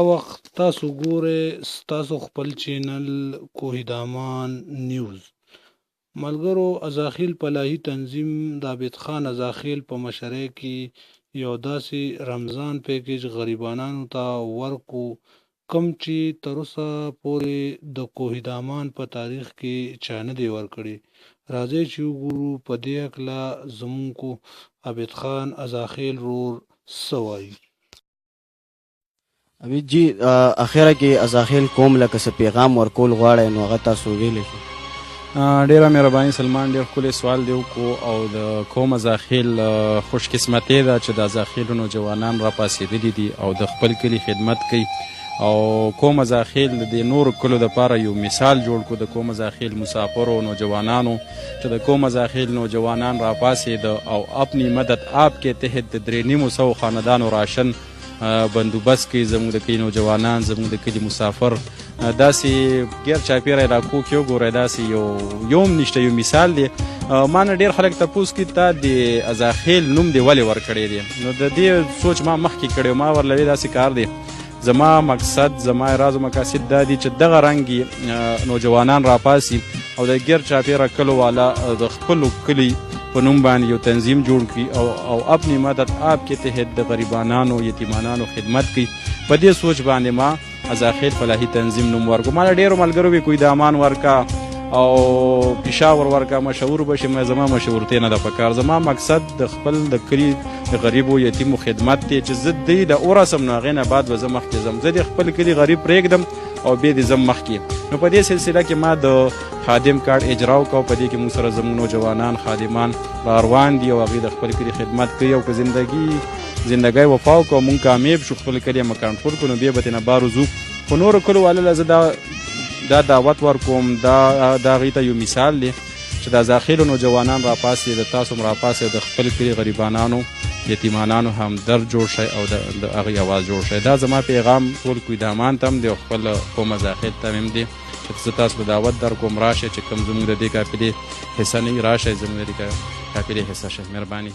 وخت تاسو ګورئ ستاسو خپل چینل کوهیدامان نیوز. ملګرو، ازاخیل فلاحي تنظیم د عابد خان ازاخیل په مشرۍ کې یو داسې رمضان پیکیج غریبانو ته ورکو کوم چې تر اوسه پورې د کوهیدامان په تاریخ کې چا نه دی ورکړی. راځئ چې وګورو په دې هکله زموږ عابد خان ازاخیل ورور څه وایي. عابد جی، اخره کې ازاخیل کوم لکه څه پیغام ورکول غواړئ نو هغه تاسو ویلی شئ. ډیره مهرباني سلمان، ډیر ښکلی سوال دی وکړو او د قوم ازاخیل خوش قسمتي ده چې د ازاخیلو نوجوانان راپاڅېدلي دي او د خپل کلي خدمت کوي او قوم ازاخیل د نورو کلو دپاره یو مثال جوړ کړو. د قوم ازاخیل مسافرو نوجوانانو چې د قوم ازاخیل نوجوانان راپاڅېده او اپنی مدد آپ کے تحت د 350 خاندانو راشن بندوبست کوي. زموږ د کلي نوجوانان، زموږ د کلي مسافر داسې غیر چاپیره علاقو کې وګورئ، داسې یو هم نشته، یو مثال دی. ما نه ډېر خلک تپوس کوي تا د ازاخیل نوم دې ولې ورکړی دی، نو د دې سوچ ما مخکې کړی ما ورله داسې کار دی. زما مقصد، زما راز و مقاصد دا دي چې دغه رنګې نوجوانان راپاسي او د غیر چاپیره کلو والا د خپلو کلي په نوم باندې یو تنظیم جوړ کړي او اپنی مدد آپ کے تحت د غریبانانو یتیمانانو خدمت کوي. په دې سوچ باندې ما ازاخیل فلاحي تنظیم نوم ورکړو. ما ډېرو ملګرو وی کوی دامان ورکا او پېښور ورکا، مشهور بشي، زما مشهورتې نه ده پکار. زما مقصد د خپل د کلي د غریبو یتیمو خدمت دی چې زه دوی د اورسم نو هغې نه بعد به زه مخکې ځم. زه د خپل کلي غریب پرېږدم او بیا دې زم مخکې. نو په دې سلسله کې ما د خادم کارت اجرا وکړو. په دې کې موږ سره زموږ نوجوانان خادمان را روان دي او هغوی د خپل کلي خدمت کوي او که زندګۍ وفا وکړو موږ کامیاب شو، خپل کلي یې کنټرول کړو، نو بیا به ترېنه بار وځو. خو نورو کلو والو له زه دا دعوت ورکوم، دا هغوی ته یو مثال دی چې د ازاخیلو نوجوانان راپاسې، د تاسو هم راپاسې او د خپل کلي غریبانانو یتیمانانو همدرد جوړ شئ او د هغوی اواز جوړ شئ. دا زما پیغام ټول کوهیدامان ته هم دی او خپل قوم ازاخیل ته هم دی چې زه تاسو ته دعوت در کوم راشئ چې کوم زموږ د دې قافلې حصه نه وي راشئ، زموږ د دې قافلې حصه شئ. مهرباني.